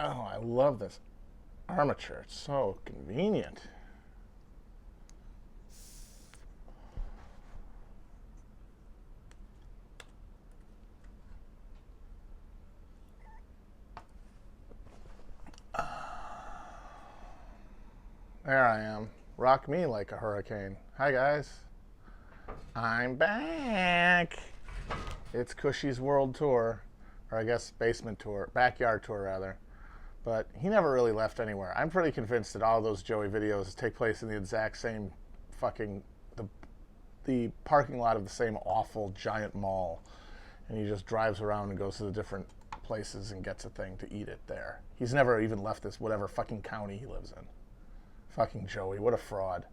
Oh, I love this armature. It's so convenient. There I am. Rock me like a hurricane. Hi, guys. I'm back. It's Cushy's World Tour, or I guess basement tour, backyard tour rather. But he never really left anywhere. I'm pretty convinced that all those Joey videos take place in the exact same fucking the parking lot of the same awful giant mall, and he just drives around and goes to the different places and gets a thing to eat it there. He's never even left this whatever fucking county he lives in. Fucking Joey, what a fraud.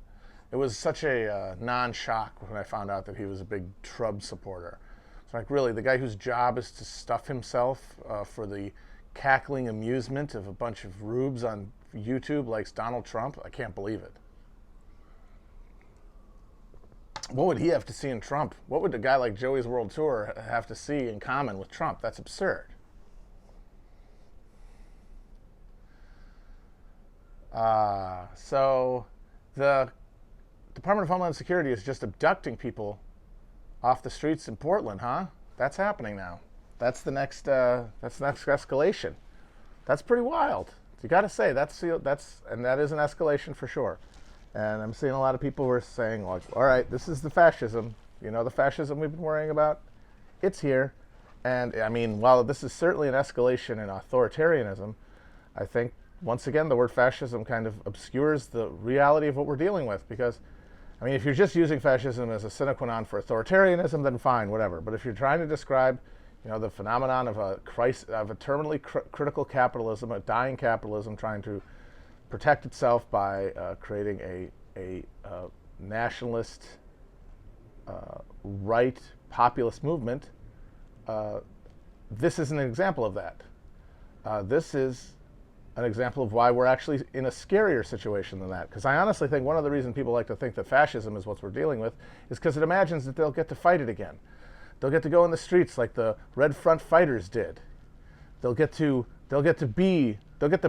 It was such a non-shock when I found out that he was a big Trump supporter. It's like, really, the guy whose job is to stuff himself for the cackling amusement of a bunch of rubes on YouTube likes Donald Trump? I can't believe it. What would he have to see in Trump? What would a guy like Joey's World Tour have to see in common with Trump? That's absurd. So the Department of Homeland Security is just abducting people off the streets in Portland, huh? That's happening now. That's the next escalation. That's pretty wild. You got to say that is an escalation for sure. And I'm seeing a lot of people who are saying, like, all right, this is the fascism. You know, the fascism we've been worrying about. It's here. And I mean, while this is certainly an escalation in authoritarianism, I think once again the word fascism kind of obscures the reality of what we're dealing with, because I mean, if you're just using fascism as a sine qua non for authoritarianism, then fine, whatever. But if you're trying to describe, you know, the phenomenon of a terminally critical capitalism, a dying capitalism trying to protect itself by creating a nationalist, right populist movement, this is an example of that. This is an example of why we're actually in a scarier situation than that. Because I honestly think one of the reasons people like to think that fascism is what we're dealing with is because it imagines that they'll get to fight it again. They'll get to go in the streets like the Red Front fighters did. They'll get to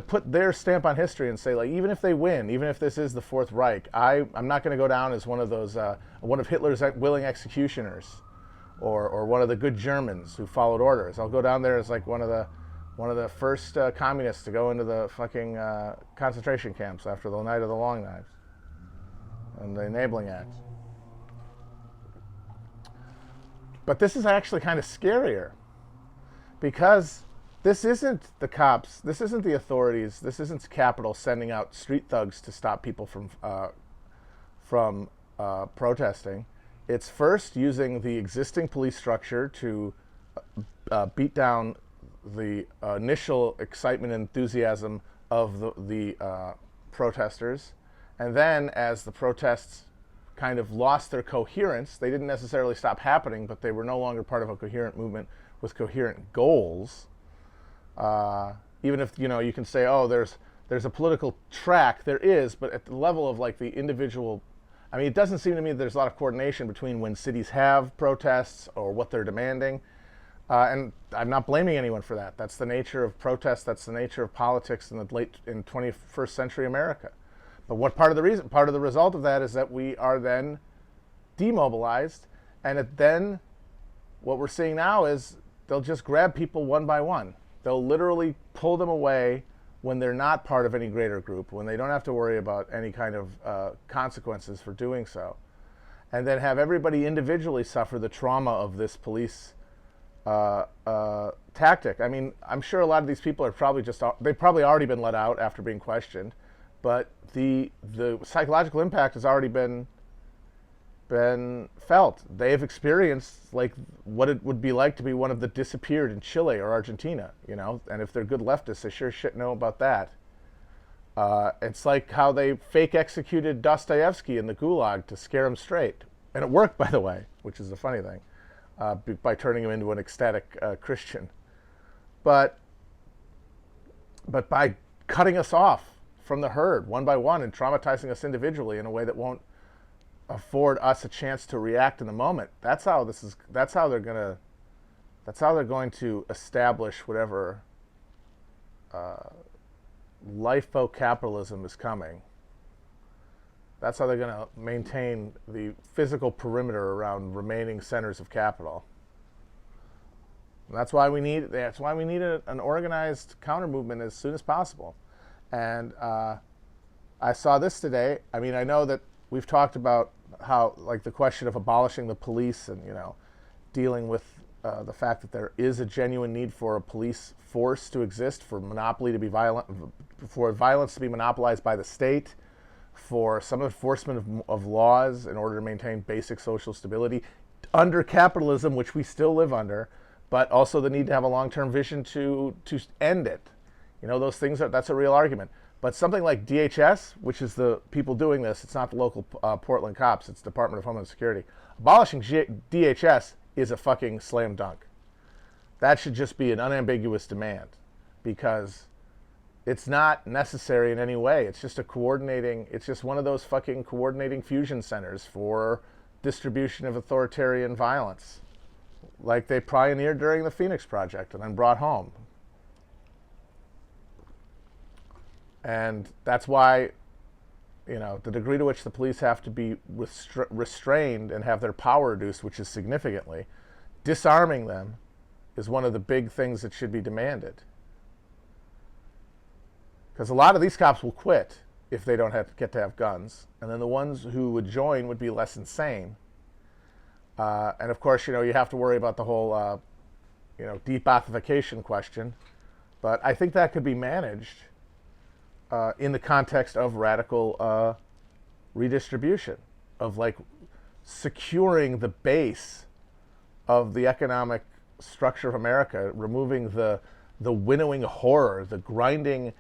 put their stamp on history and say, like, even if they win, even if this is the Fourth Reich, I'm not going to go down as one of those one of Hitler's willing executioners, or one of the good Germans who followed orders. I'll go down there as like one of the first communists to go into the fucking concentration camps after the Night of the Long Knives and the Enabling Act. But this is actually kind of scarier, because this isn't the cops, this isn't the authorities, this isn't Capitol sending out street thugs to stop people from protesting. It's first using the existing police structure to beat down the initial excitement and enthusiasm of the protesters, and then as the protests kind of lost their coherence, they didn't necessarily stop happening, but they were no longer part of a coherent movement with coherent goals. Even if, you know, you can say, oh, there's a political track, there is, but at the level of like the individual, I mean, it doesn't seem to me that there's a lot of coordination between when cities have protests or what they're demanding. And I'm not blaming anyone for that. That's the nature of protest. That's the nature of politics in the 21st century America. But what part of the result of that is that we are then demobilized, and then what we're seeing now is they'll just grab people one by one. They'll literally pull them away when they're not part of any greater group, when they don't have to worry about any kind of consequences for doing so, and then have everybody individually suffer the trauma of this police tactic. I mean, I'm sure a lot of these people are they've probably already been let out after being questioned, but the psychological impact has already been felt. They've experienced like what it would be like to be one of the disappeared in Chile or Argentina, you know, and if they're good leftists, they sure shit know about that. It's like how they fake executed Dostoevsky in the Gulag to scare him straight. And it worked, by the way, which is the funny thing. By turning him into an ecstatic Christian, but by cutting us off from the herd one by one and traumatizing us individually in a way that won't afford us a chance to react in the moment. That's how they're going to establish whatever lifeboat capitalism is coming. That's how they're going to maintain the physical perimeter around remaining centers of capital. And that's why we need an organized counter movement as soon as possible. And I saw this today. I mean, I know that we've talked about how, like, the question of abolishing the police and, you know, dealing with the fact that there is a genuine need for a police force to exist, for monopoly to be violent, for violence to be monopolized by the state, for some enforcement of laws in order to maintain basic social stability under capitalism, which we still live under, but also the need to have a long-term vision to end it. You know, those things that's a real argument. But something like DHS, which is the people doing this, it's not the local Portland cops, it's Department of Homeland Security. Abolishing DHS is a fucking slam dunk. That should just be an unambiguous demand, because it's not necessary in any way. It's just it's just one of those fucking coordinating fusion centers for distribution of authoritarian violence, like they pioneered during the Phoenix Project and then brought home. And that's why, you know, the degree to which the police have to be restrained and have their power reduced, which is significantly, disarming them is one of the big things that should be demanded. Because a lot of these cops will quit if they don't get to have guns. And then the ones who would join would be less insane. And of course, you know, you have to worry about the whole, you know, de-Ba'athification question. But I think that could be managed in the context of radical redistribution, of like securing the base of the economic structure of America, removing the winnowing horror, the grinding,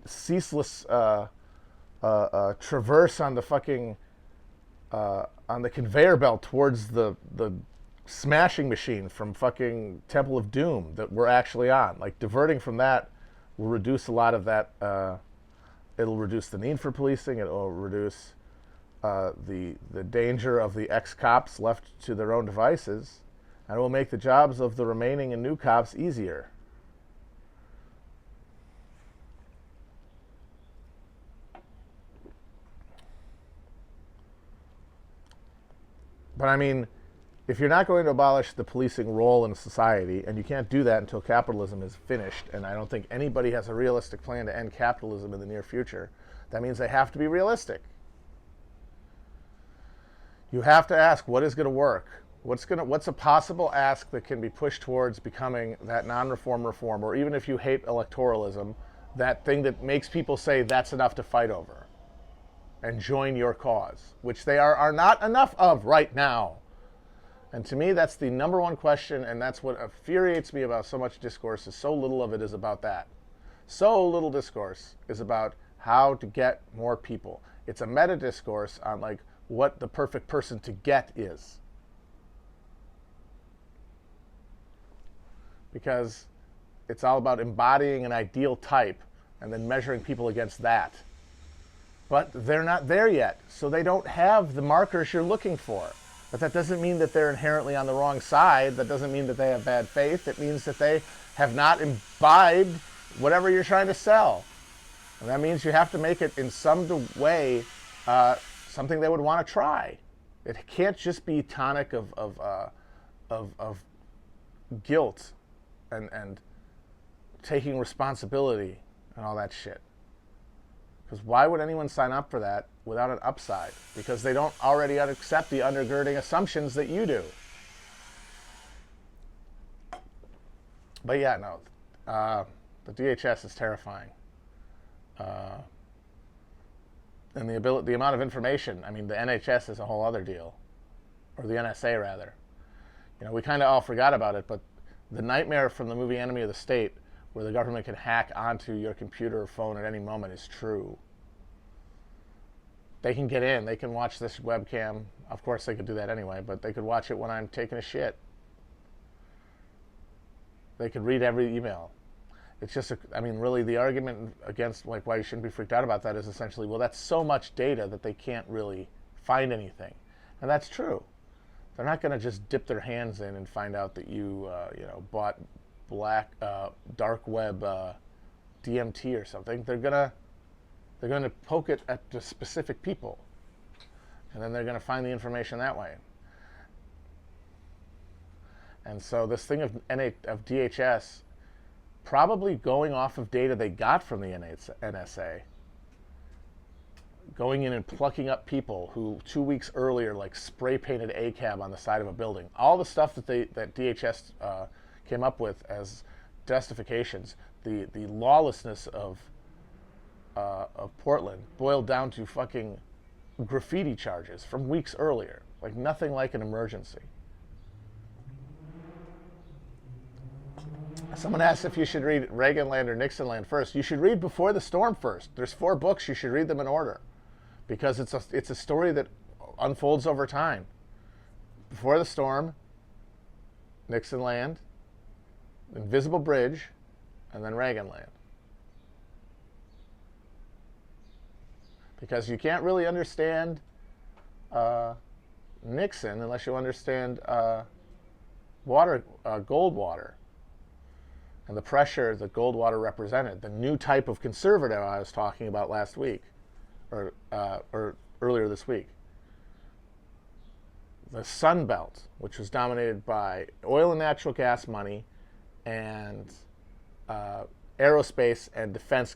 ceaseless traverse on the fucking on the conveyor belt towards the smashing machine from fucking Temple of Doom that we're actually on. Like, diverting from that will reduce a lot of that. It'll reduce the need for policing. It will reduce the danger of the ex-cops left to their own devices, and it will make the jobs of the remaining and new cops easier. But I mean, if you're not going to abolish the policing role in society, and you can't do that until capitalism is finished, and I don't think anybody has a realistic plan to end capitalism in the near future, that means they have to be realistic. You have to ask, what is going to work? What's a possible ask that can be pushed towards becoming that non-reform reform, or even if you hate electoralism, that thing that makes people say that's enough to fight over and join your cause, which they are not enough of right now. And to me, that's the number one question, and that's what infuriates me about so much discourse, is so little of it is about that. So little discourse is about how to get more people. It's a meta discourse on like what the perfect person to get is. Because it's all about embodying an ideal type and then measuring people against that. But they're not there yet, so they don't have the markers you're looking for. But that doesn't mean that they're inherently on the wrong side. That doesn't mean that they have bad faith. It means that they have not imbibed whatever you're trying to sell. And that means you have to make it in some way something they would want to try. It can't just be tonic of guilt and taking responsibility and all that shit. Because why would anyone sign up for that without an upside? Because they don't already accept the undergirding assumptions that you do. But yeah, no, the DHS is terrifying. And the amount of information, I mean, the NHS is a whole other deal. Or the NSA, rather. You know, we kind of all forgot about it, but the nightmare from the movie Enemy of the State, where the government can hack onto your computer or phone at any moment, is true. They can get in. They can watch this webcam. Of course, they could do that anyway, but they could watch it when I'm taking a shit. They could read every email. It's just, I mean, really, the argument against like why you shouldn't be freaked out about that is essentially, well, that's so much data that they can't really find anything. And that's true. They're not going to just dip their hands in and find out that you, you know, bought dark web DMT or something, they're gonna poke it at the specific people, and then they're gonna find the information that way. And so this thing of DHS probably going off of data they got from the NSA, going in and plucking up people who 2 weeks earlier like spray painted ACAB on the side of a building. All the stuff that DHS came up with as justifications, the lawlessness of Portland boiled down to fucking graffiti charges from weeks earlier, like nothing like an emergency. Someone asked if you should read Reaganland or Nixonland first. You should read Before the Storm first. There's 4 books. You should read them in order, because it's a story that unfolds over time. Before the Storm, Nixonland, Invisible Bridge, and then Reaganland. Because you can't really understand Nixon unless you understand Goldwater, and the pressure that Goldwater represented, the new type of conservative I was talking about last week, or earlier this week. The Sun Belt, which was dominated by oil and natural gas money and aerospace and defense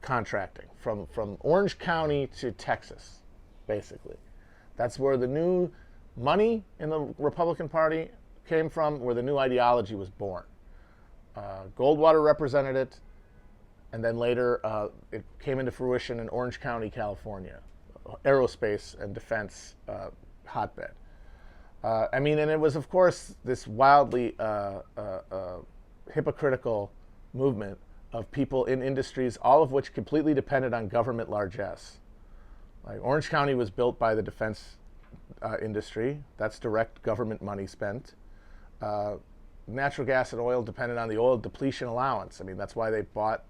contracting from Orange County to Texas, basically. That's where the new money in the Republican Party came from, where the new ideology was born. Goldwater represented it, and then later it came into fruition in Orange County, California, aerospace and defense hotbed. And it was, of course, this wildly hypocritical movement of people in industries, all of which completely depended on government largesse. Like Orange County was built by the defense industry. That's direct government money spent. Natural gas and oil depended on the oil depletion allowance. That's why they bought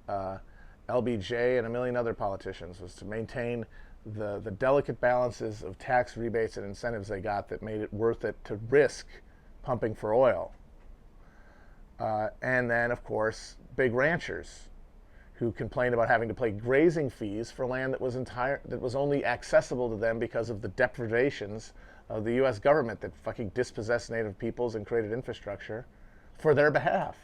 LBJ and a million other politicians, was to maintain the delicate balances of tax rebates and incentives they got that made it worth it to risk pumping for oil. And then, of course, big ranchers who complained about having to pay grazing fees for land that was only accessible to them because of the depredations of the U.S. government that fucking dispossessed native peoples and created infrastructure for their behalf.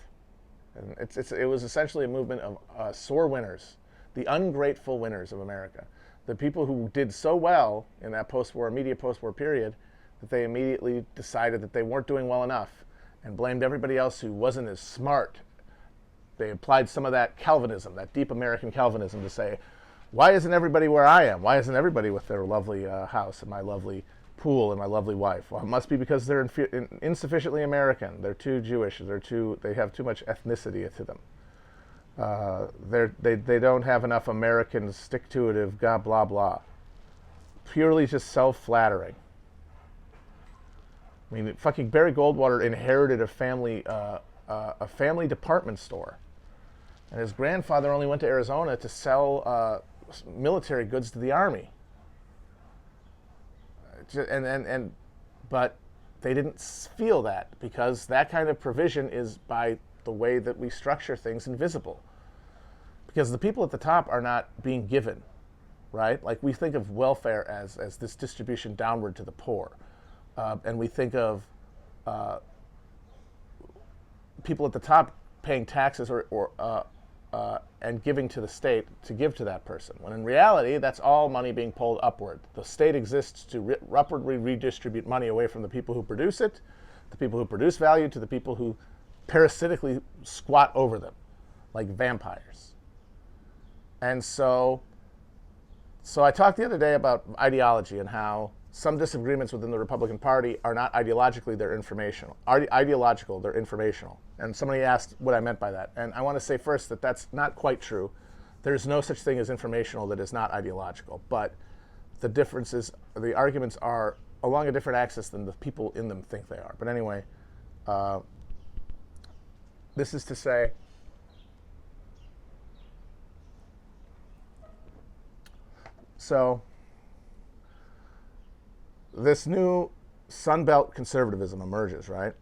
And it was essentially a movement of sore winners, the ungrateful winners of America, the people who did so well in that immediate post-war period, that they immediately decided that they weren't doing well enough and blamed everybody else who wasn't as smart. They applied some of that Calvinism, that deep American Calvinism, to say, why isn't everybody where I am? Why isn't everybody with their lovely house and my lovely pool and my lovely wife? Well, it must be because they're insufficiently American. They're too Jewish. They have too much ethnicity to them. They don't have enough American stick-to-itive, blah, blah. Purely just self-flattering. Fucking Barry Goldwater inherited a family department store. And his grandfather only went to Arizona to sell military goods to the Army. But they didn't feel that, because that kind of provision is, by the way that we structure things, invisible. Because the people at the top are not being given, right? Like, we think of welfare as this distribution downward to the poor. And we think of people at the top paying taxes and giving to the state to give to that person, when in reality that's all money being pulled upward. The state exists to upwardly redistribute money away from the people who produce it, the people who produce value, to the people who parasitically squat over them like vampires. And so I talked the other day about ideology and how some disagreements within the Republican Party are not ideologically, they're informational. Ideological, they're informational. And somebody asked what I meant by that. And I want to say first that that's not quite true. There's no such thing as informational that is not ideological. But the differences, the arguments are along a different axis than the people in them think they are. But anyway, this is to say, so this new Sun Belt conservatism emerges, right?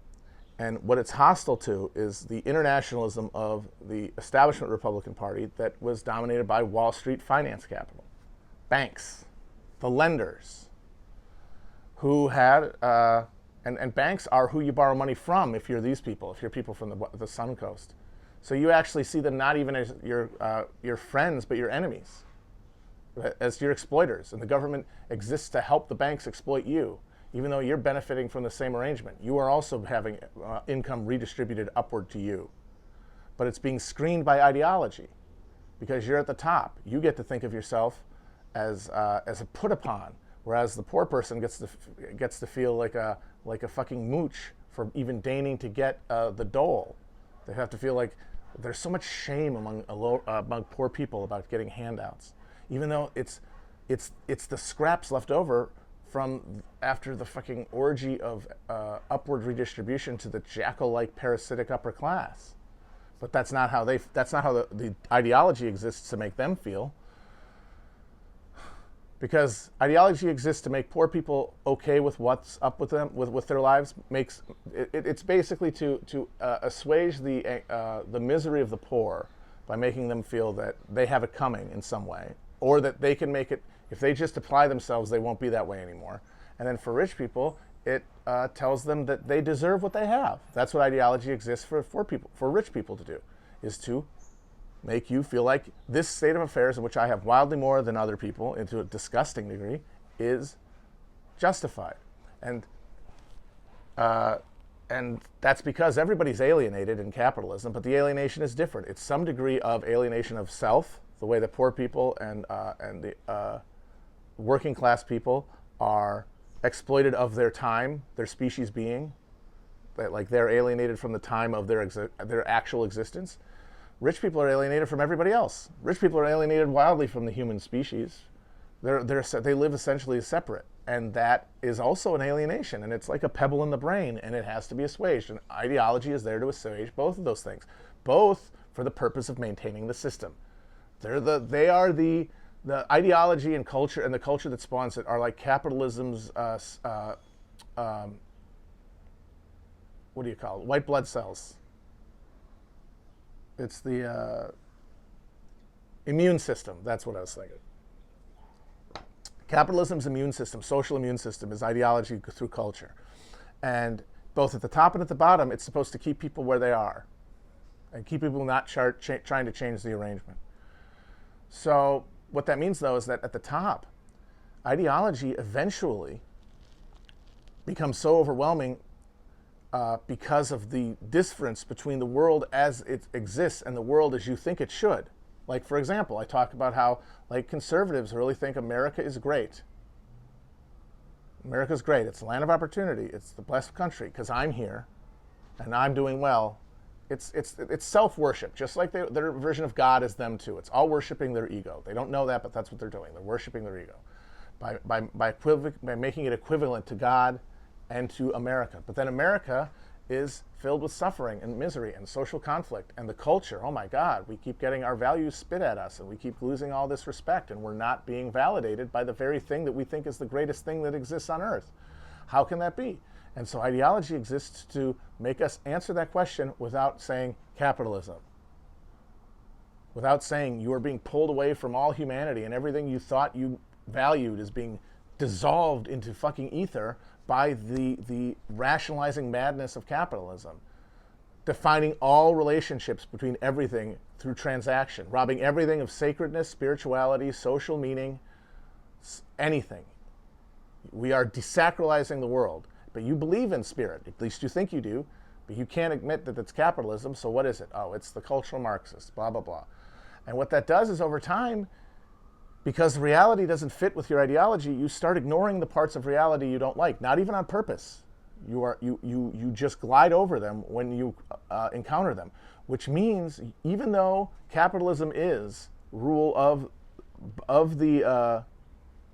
And what it's hostile to is the internationalism of the establishment Republican Party that was dominated by Wall Street finance capital, banks, the lenders, who had, and banks are who you borrow money from if you're these people, if you're people from the Sun Coast. So you actually see them not even as your friends, but your enemies, as your exploiters. And the government exists to help the banks exploit you. Even though you're benefiting from the same arrangement, you are also having income redistributed upward to you. But it's being screened by ideology because you're at the top. You get to think of yourself as a put upon, whereas the poor person gets to feel like a fucking mooch for even deigning to get the dole. They have to feel like there's so much shame among poor people about getting handouts, even though it's the scraps left over from after the fucking orgy of upward redistribution to the jackal-like parasitic upper class. But that's not how the ideology exists to make them feel. Because ideology exists to make poor people okay with what's up with them, with their lives. It's basically to assuage the misery of the poor by making them feel that they have it coming in some way, or that they can make it. If they just apply themselves, they won't be that way anymore. And then for rich people, it tells them that they deserve what they have. That's what ideology exists for rich people to do, is to make you feel like this state of affairs, in which I have wildly more than other people, into a disgusting degree, is justified. And that's because everybody's alienated in capitalism, but the alienation is different. It's some degree of alienation of self, the way that poor people and the working class people are exploited of their time, their species being, like they're alienated from the time of their actual existence. Rich people are alienated from everybody else. Rich people are alienated wildly from the human species. They live essentially separate, and that is also an alienation. And it's like a pebble in the brain, and it has to be assuaged. And ideology is there to assuage both of those things, both for the purpose of maintaining the system. They are the ideology and culture, and the culture that spawns it are like capitalism's what do you call it? White blood cells. It's the immune system. That's what I was thinking. Capitalism's immune system, social immune system, is ideology through culture. And both at the top and at the bottom, it's supposed to keep people where they are and keep people not trying to change the arrangement. So what that means, though, is that at the top, ideology eventually becomes so overwhelming because of the difference between the world as it exists and the world as you think it should. Like, for example, I talk about how, like, conservatives really think America is great. America's great. It's the land of opportunity. It's the blessed country because I'm here and I'm doing well. It's self-worship, just like their version of God is them too. It's all worshiping their ego. They don't know that, but that's what they're doing. They're worshiping their ego by making it equivalent to God and to America. But then America is filled with suffering and misery and social conflict, and the culture, oh my God, we keep getting our values spit at us, and we keep losing all this respect, and we're not being validated by the very thing that we think is the greatest thing that exists on earth. How can that be? And so ideology exists to make us answer that question without saying capitalism, without saying you are being pulled away from all humanity and everything you thought you valued is being dissolved into fucking ether by the rationalizing madness of capitalism, defining all relationships between everything through transaction, robbing everything of sacredness, spirituality, social meaning, anything. We are desacralizing the world. But you believe in spirit, at least you think you do, but you can't admit that it's capitalism, so what is it? Oh, it's the cultural Marxists, blah, blah, blah. And what that does is over time, because reality doesn't fit with your ideology, you start ignoring the parts of reality you don't like, not even on purpose. You just glide over them when you encounter them, which means even though capitalism is rule of the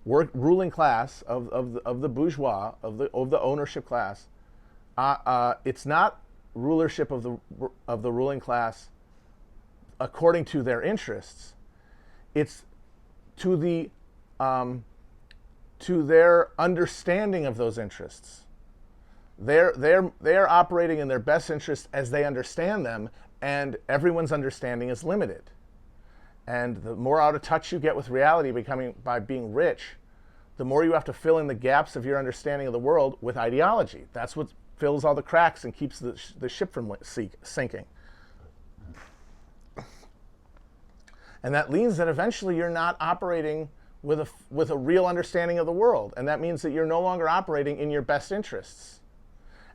ruling class, of the bourgeois, of the ownership class, it's not rulership of the ruling class according to their interests. It's to their understanding of those interests. They're operating in their best interest as they understand them, and everyone's understanding is limited. And the more out of touch you get with reality by being rich, the more you have to fill in the gaps of your understanding of the world with ideology. That's what fills all the cracks and keeps the ship from sinking. And that means that eventually you're not operating with a real understanding of the world. And that means that you're no longer operating in your best interests.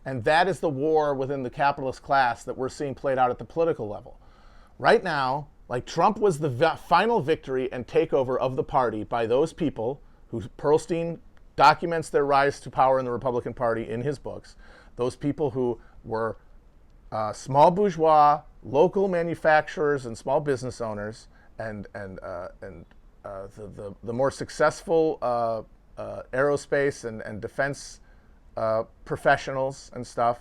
And that is the war within the capitalist class that we're seeing played out at the political level. Right now, like Trump was the final victory and takeover of the party by those people who Pearlstein documents their rise to power in the Republican Party in his books. Those people who were small bourgeois, local manufacturers and small business owners, and the more successful aerospace and defense professionals and stuff,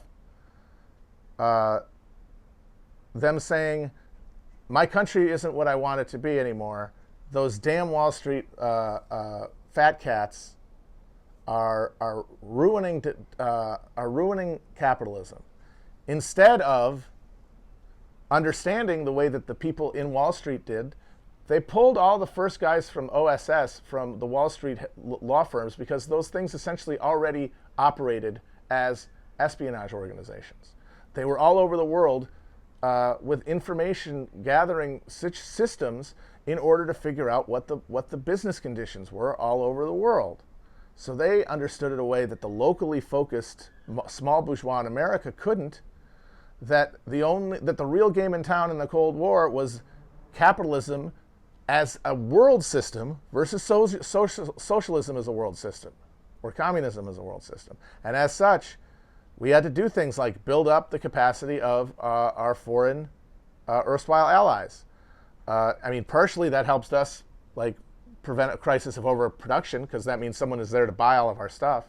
them saying, my country isn't what I want it to be anymore. Those damn Wall Street fat cats are ruining capitalism. Instead of understanding the way that the people in Wall Street did, they pulled all the first guys from OSS, from the Wall Street law firms, because those things essentially already operated as espionage organizations. They were all over the world with information gathering systems in order to figure out what the business conditions were all over the world. So they understood it a way that the locally focused small bourgeois in America couldn't. That the real game in town in the Cold War was capitalism as a world system versus socialism as a world system, or communism as a world system. And as such, we had to do things like build up the capacity of our foreign erstwhile allies. I mean, partially that helps us like prevent a crisis of overproduction, because that means someone is there to buy all of our stuff.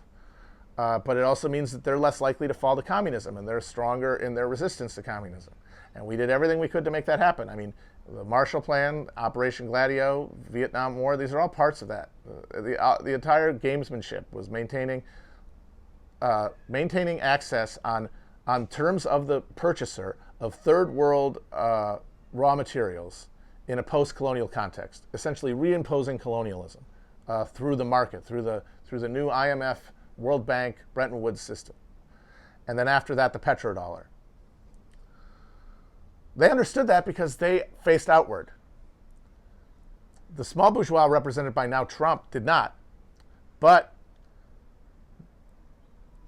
But it also means that they're less likely to fall to communism, and they're stronger in their resistance to communism. And we did everything we could to make that happen. I mean, the Marshall Plan, Operation Gladio, Vietnam War, these are all parts of that. The entire gamesmanship was maintaining access on terms of the purchaser of third world raw materials in a post-colonial context, essentially reimposing colonialism through the market, through the new IMF, World Bank, Bretton Woods system. And then after that, the petrodollar. They understood that because they faced outward. The small bourgeois, represented by now Trump, did not. But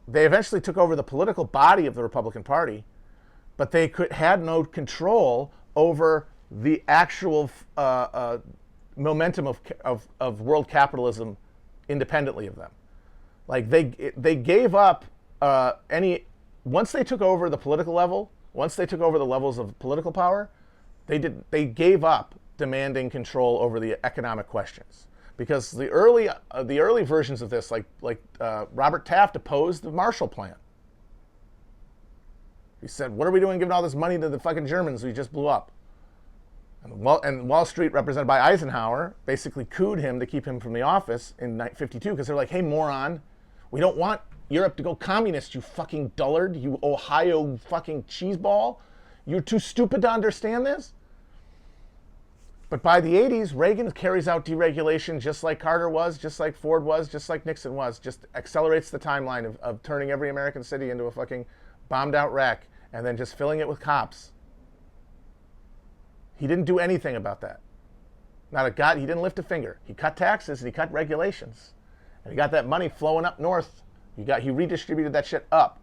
they eventually took over the political body of the Republican Party, but they had no control over the actual momentum of world capitalism independently of them. Like they gave up once they took over the political level, once they took over the levels of political power, they gave up demanding control over the economic questions. Because the early versions of this, like Robert Taft opposed the Marshall Plan. He said, "What are we doing giving all this money to the fucking Germans we just blew up?" And Wall Street, represented by Eisenhower, basically cooed him to keep him from the office in 1952, because they're like, "Hey, moron, we don't want Europe to go communist, you fucking dullard, you Ohio fucking cheeseball. You're too stupid to understand this." But by the 80s, Reagan carries out deregulation just like Carter was, just like Ford was, just like Nixon was, just accelerates the timeline of turning every American city into a fucking bombed out wreck and then just filling it with cops. He didn't do anything about that. He didn't lift a finger. He cut taxes and he cut regulations. And he got that money flowing up north. He redistributed that shit up.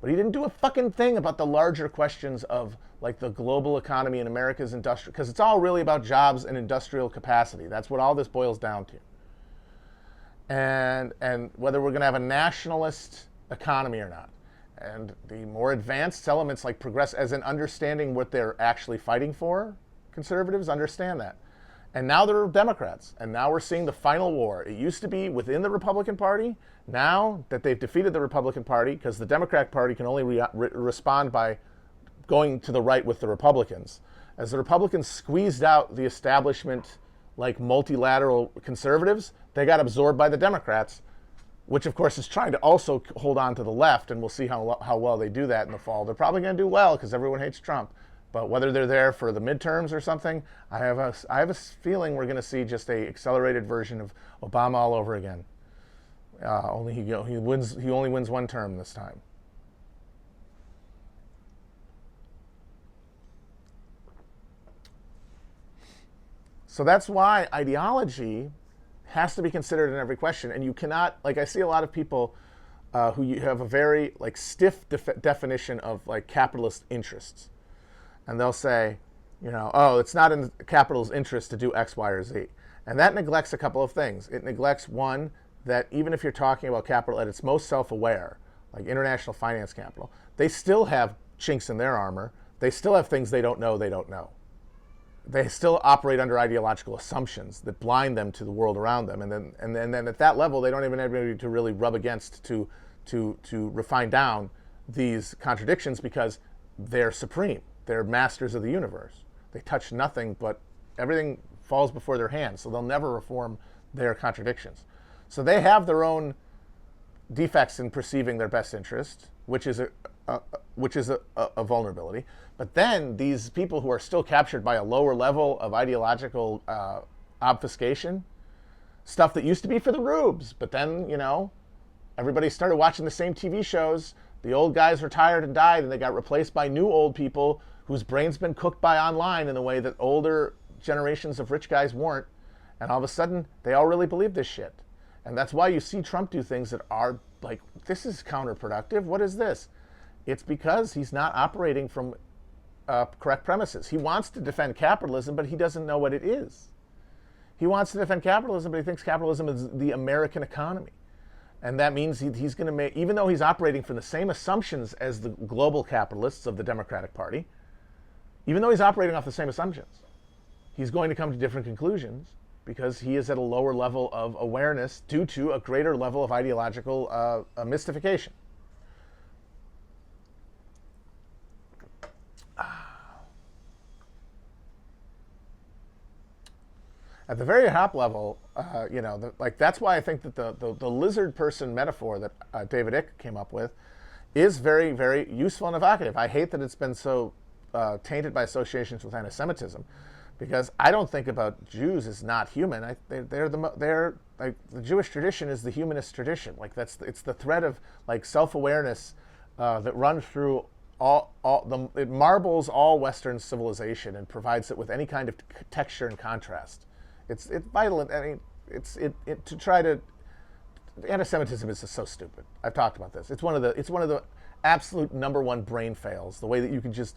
But he didn't do a fucking thing about the larger questions of like the global economy and America's industrial, because it's all really about jobs and industrial capacity. That's what all this boils down to. And whether we're going to have a nationalist economy or not. And the more advanced elements like progress, as in understanding what they're actually fighting for, conservatives understand that. And now they're Democrats. And now we're seeing the final war. It used to be within the Republican Party. Now that they've defeated the Republican Party, because the Democratic Party can only respond by going to the right with the Republicans. As the Republicans squeezed out the establishment, like multilateral conservatives, they got absorbed by the Democrats. which of course is trying to also hold on to the left, and we'll see how well they do that in the fall. They're probably going to do well because everyone hates Trump. But whether they're there for the midterms or something, I have a feeling we're going to see just a accelerated version of Obama all over again. Only he only wins one term this time. So that's why ideology has to be considered in every question, and you cannot, like, I see a lot of people who have a very like stiff definition of like capitalist interests, and they'll say, you know, oh, it's not in capital's interest to do X, Y, or Z, and that neglects a couple of things. It neglects, one, that even if you're talking about capital at its most self-aware, like international finance capital, they still have chinks in their armor. They still have things they don't know. They still operate under ideological assumptions that blind them to the world around them, and then at that level, they don't even have anybody to really rub against to refine down these contradictions, because they're supreme. They're masters of the universe. They touch nothing, but everything falls before their hands, so they'll never reform their contradictions. So they have their own defects in perceiving their best interest, which is a vulnerability. But then these people who are still captured by a lower level of ideological obfuscation, stuff that used to be for the rubes, but then, you know, everybody started watching the same TV shows. The old guys retired and died, and they got replaced by new old people whose brains been cooked by online in the way that older generations of rich guys weren't. And all of a sudden, they all really believe this shit. And that's why you see Trump do things that are like, this is counterproductive. What is this? It's because he's not operating from correct premises. He wants to defend capitalism, but he doesn't know what it is. He wants to defend capitalism, but he thinks capitalism is the American economy. And that means he's going to make, even though he's operating from the same assumptions as the global capitalists of the Democratic Party, even though he's operating off the same assumptions, he's going to come to different conclusions because he is at a lower level of awareness due to a greater level of ideological mystification. At the very top level, you know, like that's why I think that the lizard person metaphor that David Icke came up with is very, very useful and evocative. I hate that it's been so tainted by associations with anti-Semitism, because I don't think about Jews as not human. They're like, the Jewish tradition is the humanist tradition. Like it's the thread of like self-awareness that runs through it marbles all Western civilization and provides it with any kind of texture and contrast. It's vital. I mean, to try to, anti-Semitism is just so stupid. I've talked about this. It's one of the absolute number one brain fails. The way that you can just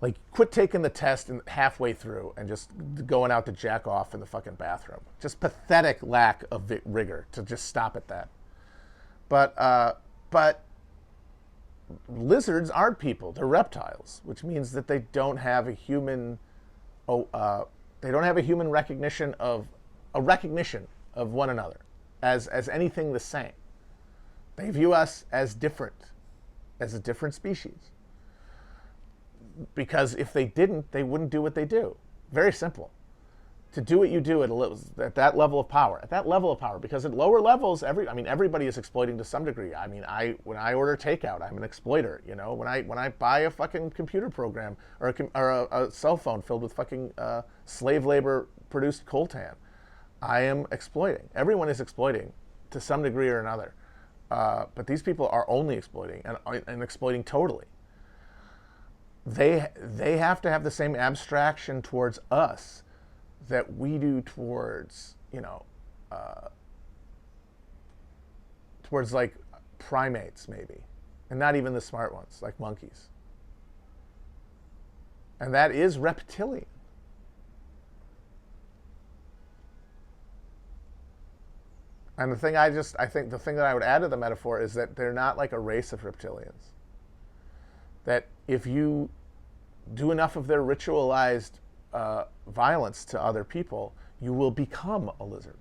like quit taking the test and halfway through and just going out to jack off in the fucking bathroom. Just pathetic lack of rigor to just stop at that. But lizards aren't people. They're reptiles, which means that they don't have a human. They don't have a human recognition of one another as anything the same. They view us as different, as a different species. Because if they didn't, they wouldn't do what they do. Very simple. To do what you do at that level of power. At that level of power. Because at lower levels, everybody is exploiting to some degree. I mean, when I order takeout, I'm an exploiter. You know, when I buy a fucking computer program or a cell phone filled with fucking slave labor produced coltan, I am exploiting. Everyone is exploiting to some degree or another. But these people are only exploiting and exploiting totally. They have to have the same abstraction towards us that we do towards, you know, towards like primates maybe, and not even the smart ones like monkeys. And that is reptilian. And the thing I think that I would add to the metaphor is that they're not like a race of reptilians. That if you do enough of their ritualized violence to other people, you will become a lizard.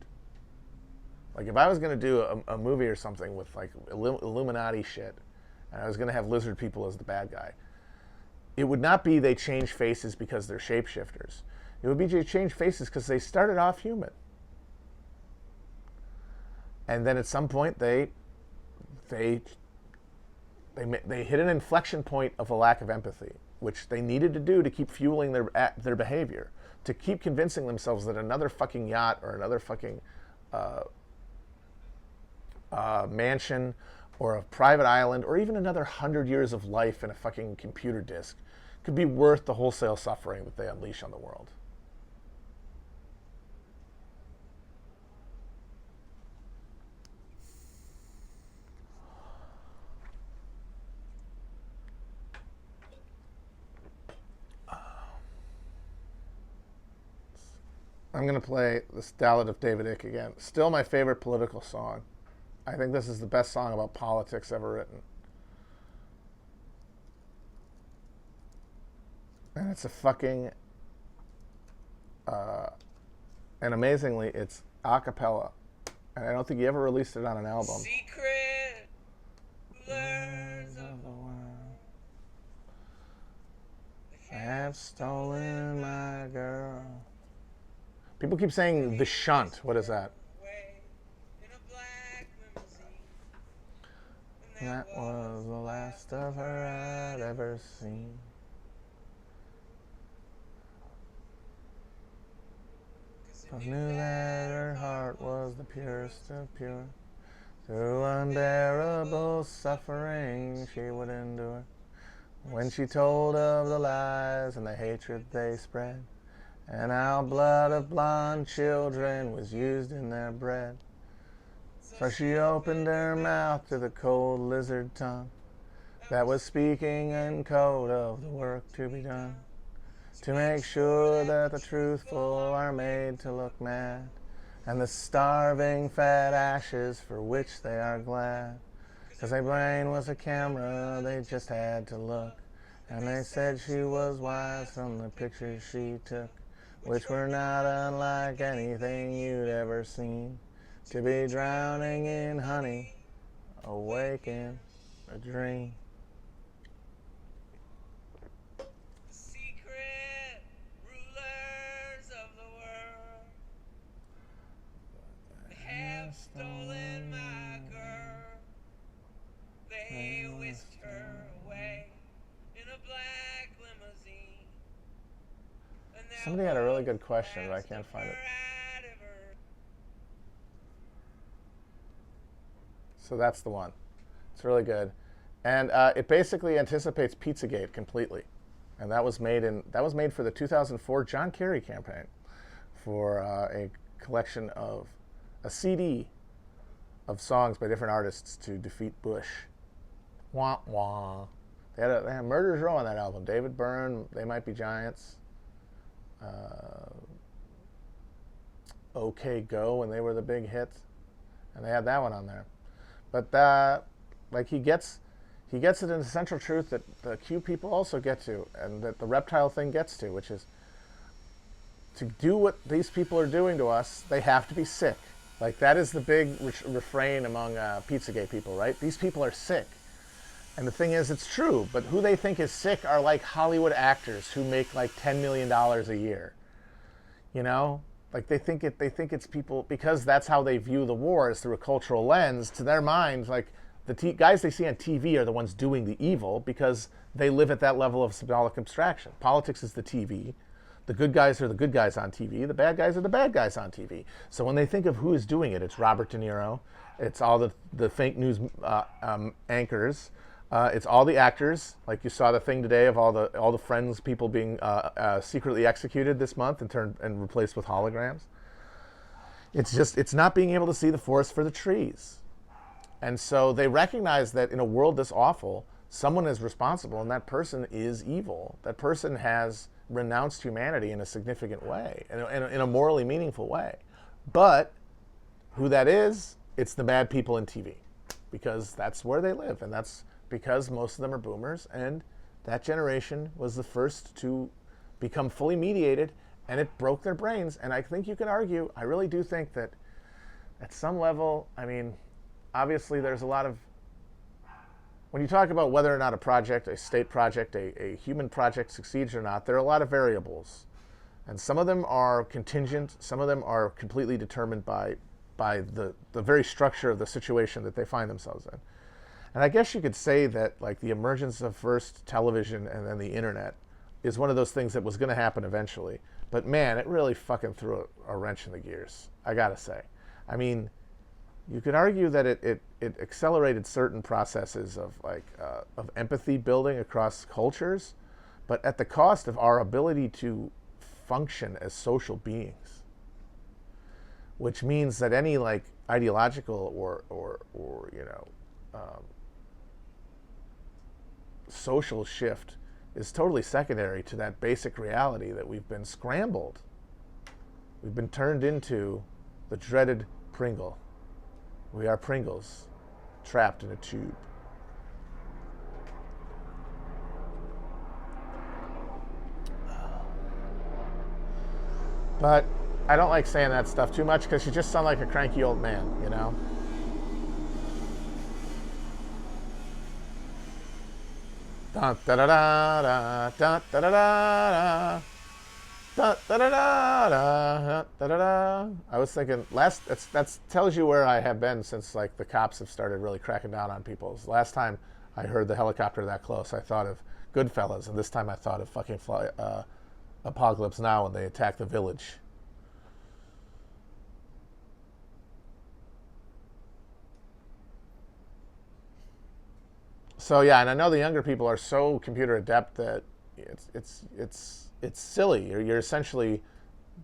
Like if I was going to do a movie or something with like Illuminati shit, and I was going to have lizard people as the bad guy, it would not be they change faces because they're shapeshifters. It would be they change faces because they started off human. And then at some point they hit an inflection point of a lack of empathy, which they needed to do to keep fueling their behavior, to keep convincing themselves that another fucking yacht or another fucking mansion or a private island or even another 100 years of life in a fucking computer disk could be worth the wholesale suffering that they unleash on the world. I'm going to play this Ballad of David Icke again. Still my favorite political song. I think this is the best song about politics ever written. And it's a fucking... and amazingly, it's a cappella. And I don't think he ever released it on an album. Secret rulers of the world have stolen my girl. People keep saying the shunt. What is that? in a black limousine. That was the last of her I'd ever seen. I knew that her heart was the purest of pure. Through unbearable suffering she would endure. When she told of the lies and the hatred they spread, and how blood of blonde children was used in their bread. So she opened her mouth to the cold lizard tongue that was speaking in code of the work to be done, to make sure that the truthful are made to look mad, and the starving fat ashes for which they are glad. 'Cause their brain was a camera, they just had to look, and they said she was wise from the pictures she took, which were not unlike anything you'd ever seen. To be drowning in honey, awake in a dream. Secret rulers of the world have stolen my girl. They whisked her away in a black limousine. Somebody had a really good question, but I can't find it. So that's the one. It's really good, and it basically anticipates Pizzagate completely, and that was made for the 2004 John Kerry campaign for a collection of a CD of songs by different artists to defeat Bush. Wah wah. They had Murderers Row on that album. David Byrne, They Might Be Giants. OK Go when they were the big hits, and they had that one on there. But like he gets at an essential truth that the Q people also get to, and that the reptile thing gets to, which is to do what these people are doing to us, they have to be sick. Like that is the big refrain among Pizzagate people, right? These people are sick. And the thing is, it's true, but who they think is sick are like Hollywood actors who make like $10 million a year. You know? Like they think it's people, because that's how they view the war, is through a cultural lens. To their minds, like the guys they see on TV are the ones doing the evil because they live at that level of symbolic abstraction. Politics is the TV. The good guys are the good guys on TV. The bad guys are the bad guys on TV. So when they think of who is doing it, it's Robert De Niro. It's all the fake news anchors. It's all the actors, like you saw the thing today of all the Friends people being secretly executed this month and replaced with holograms. It's not being able to see the forest for the trees, and so they recognize that in a world this awful, someone is responsible, and that person is evil. That person has renounced humanity in a significant way, in a morally meaningful way. But who that is, it's the bad people in TV, because that's where they live, and that's because most of them are boomers, and that generation was the first to become fully mediated, and it broke their brains. And I think you can argue, I really do think that at some level, I mean, obviously there's a lot of, when you talk about whether or not a project, a state project, a human project succeeds or not, there are a lot of variables. And some of them are contingent, some of them are completely determined by by the very structure of the situation that they find themselves in. And I guess you could say that like the emergence of first television and then the internet is one of those things that was going to happen eventually. But man, it really fucking threw a wrench in the gears, I gotta say. I mean, you could argue that it accelerated certain processes of of empathy building across cultures, but at the cost of our ability to function as social beings. Which means that any like ideological or social shift is totally secondary to that basic reality that we've been scrambled. We've been turned into the dreaded Pringle. We are Pringles, trapped in a tube. But I don't like saying that stuff too much because you just sound like a cranky old man, you know? Da da da da da da da da da da da da da da da. I was thinking that tells you where I have been since like the cops have started really cracking down on people. Last time I heard the helicopter that close, I thought of Goodfellas, and this time I thought of fucking Apocalypse Now when they attack the village. So yeah, and I know the younger people are so computer adept that it's silly. You're essentially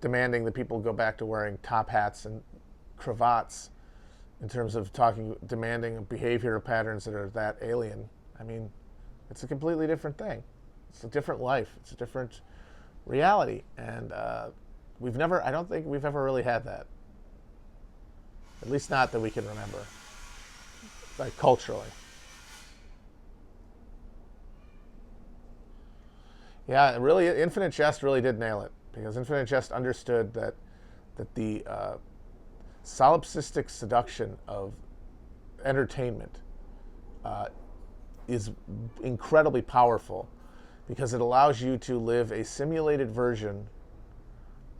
demanding that people go back to wearing top hats and cravats in terms of demanding behavioral patterns that are that alien. I mean, it's a completely different thing. It's a different life. It's a different reality, and I don't think we've ever really had that. At least not that we can remember, like culturally. Yeah, really, Infinite Jest really did nail it, because Infinite Jest understood that the solipsistic seduction of entertainment is incredibly powerful, because it allows you to live a simulated version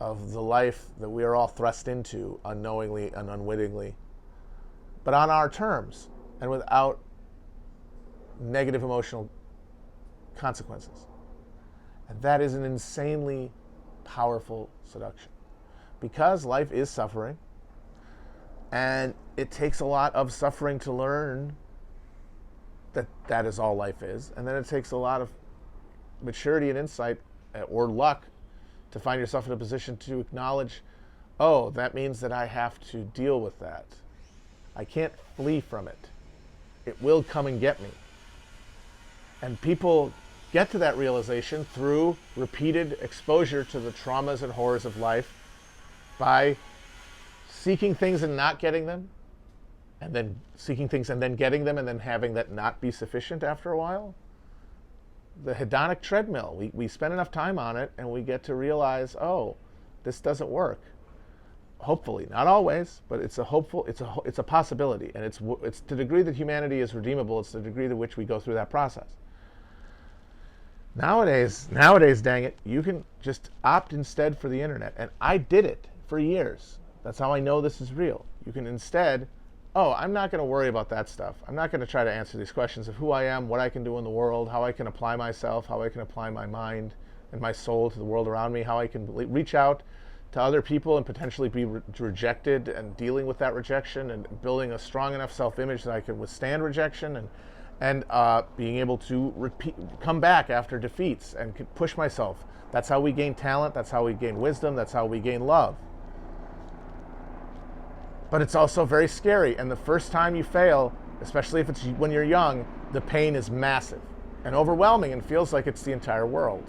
of the life that we are all thrust into unknowingly and unwittingly, but on our terms and without negative emotional consequences. And that is an insanely powerful seduction, because life is suffering, and it takes a lot of suffering to learn that that is all life is, and then it takes a lot of maturity and insight or luck to find yourself in a position to acknowledge, oh, that means that I have to deal with that. I can't flee from it. It will come and get me. And people get to that realization through repeated exposure to the traumas and horrors of life by seeking things and not getting them, and then seeking things and then getting them, and then having that not be sufficient after a while. The hedonic treadmill, we spend enough time on it and we get to realize, oh, this doesn't work. Hopefully, not always, but it's a possibility, and it's to the degree that humanity is redeemable, it's the degree to which we go through that process. Nowadays, dang it, you can just opt instead for the internet. And I did it for years. That's how I know this is real. You can instead, I'm not going to worry about that stuff. I'm not going to try to answer these questions of who I am, what I can do in the world, how I can apply myself, how I can apply my mind and my soul to the world around me, how I can reach out to other people and potentially be rejected, and dealing with that rejection and building a strong enough self-image that I can withstand rejection, and being able to come back after defeats and push myself. That's how we gain talent. That's how we gain wisdom. That's how we gain love. But it's also very scary. And the first time you fail, especially if it's when you're young, the pain is massive and overwhelming and feels like it's the entire world.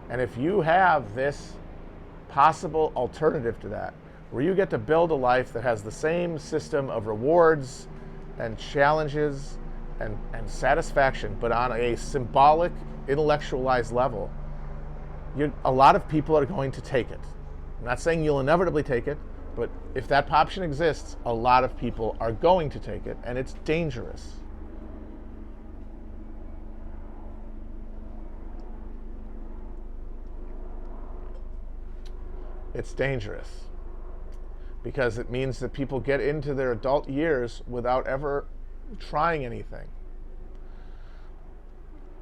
And if you have this possible alternative to that, where you get to build a life that has the same system of rewards and challenges and satisfaction, but on a symbolic, intellectualized level, a lot of people are going to take it. I'm not saying you'll inevitably take it, but if that option exists, a lot of people are going to take it, and it's dangerous. It's dangerous. because it means that people get into their adult years without ever trying anything.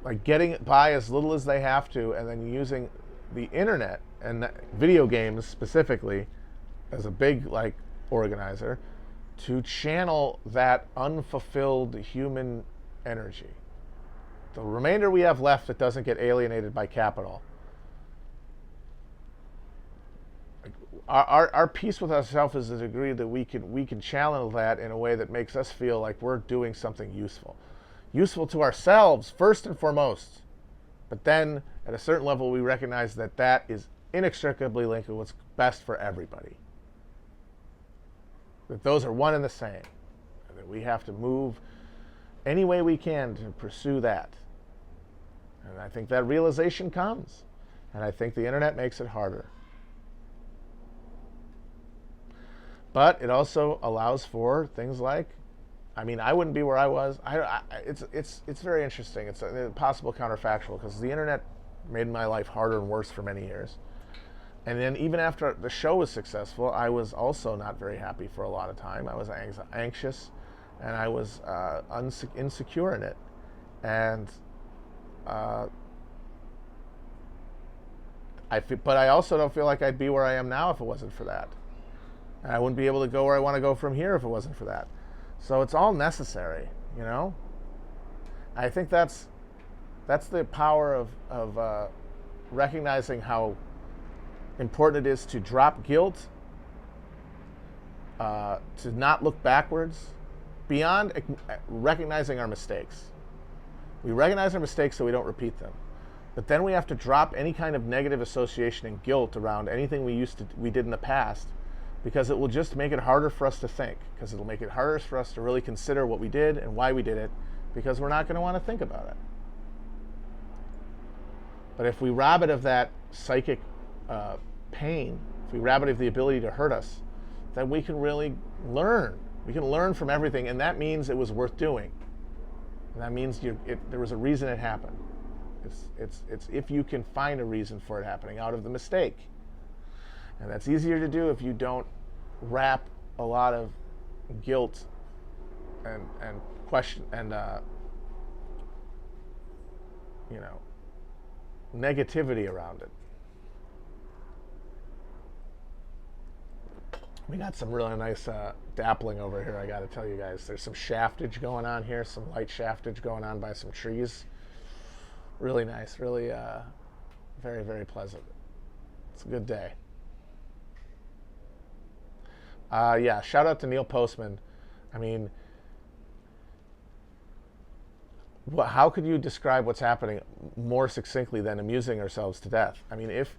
Like getting by as little as they have to, and then using the internet and video games specifically as a big like organizer to channel that unfulfilled human energy. The remainder we have left that doesn't get alienated by capital. Our peace with ourselves is a degree that we can channel that in a way that makes us feel like we're doing something useful to ourselves first and foremost. But then at a certain level, we recognize that that is inextricably linked with what's best for everybody. That those are one and the same. And that we have to move any way we can to pursue that. And I think that realization comes. And I think the internet makes it harder. But it also allows for things like, I mean, I wouldn't be where I was. It's very interesting. It's a possible counterfactual because the internet made my life harder and worse for many years. And then even after the show was successful, I was also not very happy for a lot of time. I was anxious, and I was insecure in it. And but I also don't feel like I'd be where I am now if it wasn't for that. And I wouldn't be able to go where I want to go from here if it wasn't for that. So it's all necessary, you know? I think that's the power of recognizing how important it is to drop guilt, to not look backwards, beyond recognizing our mistakes. We recognize our mistakes so we don't repeat them. But then we have to drop any kind of negative association and guilt around anything we did in the past, because it will just make it harder for us to think, because it'll make it harder for us to really consider what we did and why we did it, because we're not going to want to think about it. But if we rob it of that psychic pain, if we rob it of the ability to hurt us, then we can really learn. We can learn from everything, and that means it was worth doing. And that means there was a reason it happened. It's if you can find a reason for it happening out of the mistake. And that's easier to do if you don't wrap a lot of guilt and question and negativity around it. We got some really nice dappling over here, I got to tell you guys. There's some shaftage going on here, some light shaftage going on by some trees. Really nice, really very, very pleasant. It's a good day. Yeah, shout out to Neil Postman. I mean, how could you describe what's happening more succinctly than amusing ourselves to death? I mean, if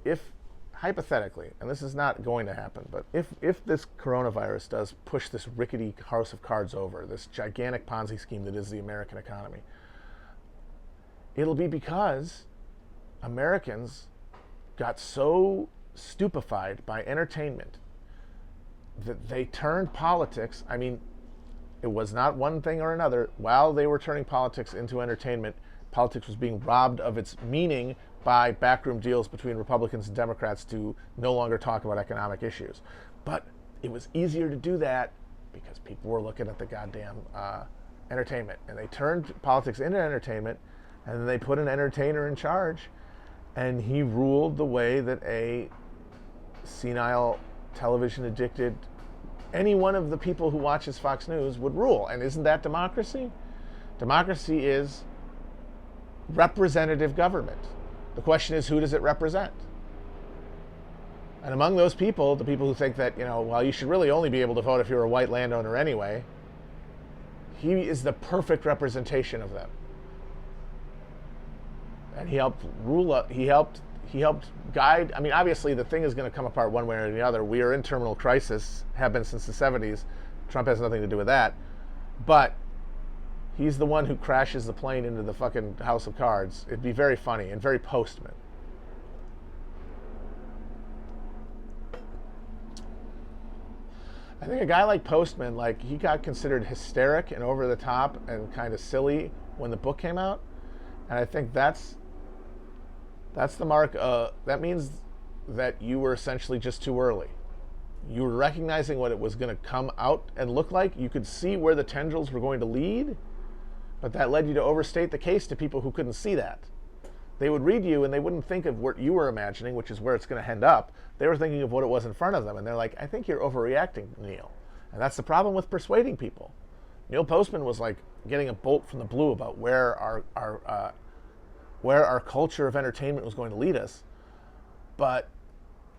hypothetically, and this is not going to happen, but if this coronavirus does push this rickety house of cards over, this gigantic Ponzi scheme that is the American economy, it'll be because Americans got so stupefied by entertainment that they turned politics. I mean, it was not one thing or another. While they were turning politics into entertainment, politics was being robbed of its meaning by backroom deals between Republicans and Democrats to no longer talk about economic issues. But it was easier to do that because people were looking at the goddamn entertainment. And they turned politics into entertainment, and then they put an entertainer in charge, and he ruled the way that a senile, television-addicted, any one of the people who watches Fox News would rule. And isn't that democracy? Democracy is representative government. The question is, who does it represent? And among those people, the people who think that, well, you should really only be able to vote if you're a white landowner anyway, he is the perfect representation of them. And he helped rule, he helped guide. I mean, obviously the thing is going to come apart one way or the other. We are in terminal crisis, have been since the 70s. Trump has nothing to do with that. But he's the one who crashes the plane into the fucking house of cards. It'd be very funny and very Postman. I think a guy like Postman, he got considered hysteric and over the top and kind of silly when the book came out. And I think that's the mark. That means that you were essentially just too early. You were recognizing what it was going to come out and look like. You could see where the tendrils were going to lead, but that led you to overstate the case to people who couldn't see that. They would read you and they wouldn't think of what you were imagining, which is where it's going to end up. They were thinking of what it was in front of them, and they're like, I think you're overreacting, Neil. And that's the problem with persuading people. Neil Postman was like getting a bolt from the blue about where our culture of entertainment was going to lead us. But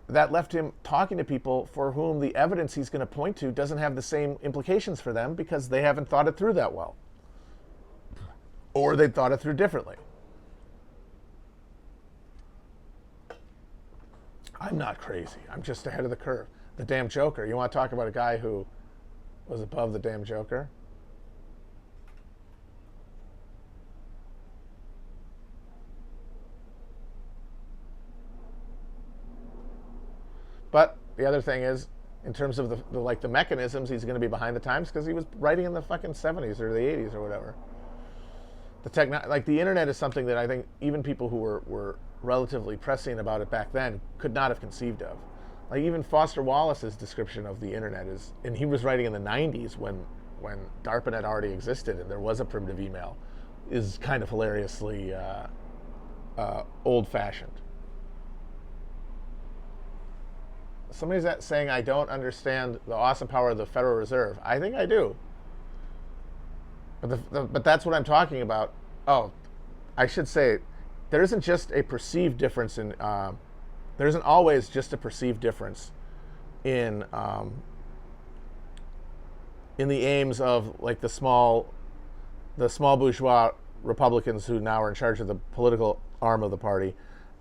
that left him talking to people for whom the evidence he's going to point to doesn't have the same implications for them because they haven't thought it through that well. Or they thought it through differently. I'm not crazy. I'm just ahead of the curve. The damn Joker. You want to talk about a guy who was above the damn Joker? But the other thing is, in terms of the mechanisms, he's going to be behind the times because he was writing in the fucking 70s or the 80s or whatever. The internet is something that I think even people who were relatively prescient about it back then could not have conceived of. Like even Foster Wallace's description of the internet is, and he was writing in the 90s when DARPANET already existed and there was a primitive email, is kind of hilariously old-fashioned. Somebody's saying I don't understand the awesome power of the Federal Reserve. I think I do. But that's what I'm talking about. Oh, I should say, there isn't just a perceived difference in. There isn't always just a perceived difference in the aims of like the small bourgeois Republicans who now are in charge of the political arm of the party,